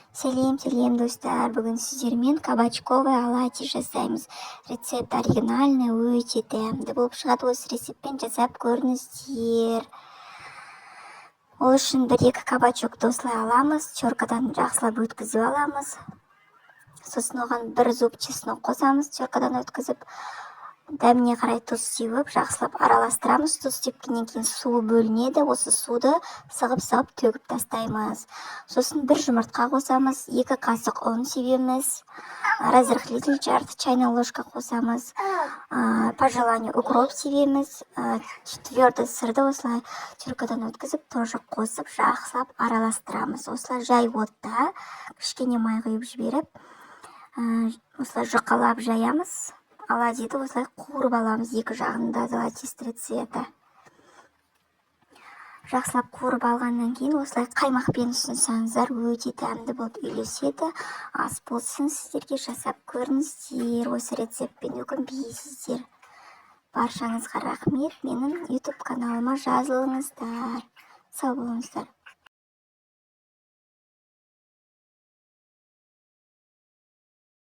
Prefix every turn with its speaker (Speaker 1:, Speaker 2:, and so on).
Speaker 1: Сәлем достар, бүгін сіздермен кабачковый оладьи жасаймыз. Рецепт оригинальный, өте дәмді болып шығады. Осы рецептпен жасап көріңіздер. Ол үшін 1-2 кабачокты осылай аламыз, теркадан жақсылап өткізіп аламыз. Сосын оған 1 зуб чеснок қосамыз, теркадан өткізіп. Дәміне қарай тұз сеуіп, жақсылап араластырамыз. Тұз сепкеннен кейін суы бөлінеді. Осы суды сығып төгіп тастаймыз. Сосын 1 жұмыртқа қосамыз, 2 қасық ұн себеміз, разрыхлитель жарты чайная ложка қосамыз, по желанию укроп себеміз, твердый сырды осылай теркадан өткізіп, тоже қосып, жақсылап араластырамыз. Осылай жай отта кішкене май құйып жіберіп, осылай жұқалап жаямыз. Оладьиді осылай қуырып аламыз, екі жағында золотистый цвета. Жақсылап қуырып алғаннан кейін осылай қаймақпен ұсынсаңыздар өте дәмді болып үйлеседі. Ас болсын, сіздерге жасап көріңіздер. Осы рецептпен өкінбейсіздер. Баршаңызға рахмет. Менің YouTube каналыма жазылыңыздар. Сау болыңыздар.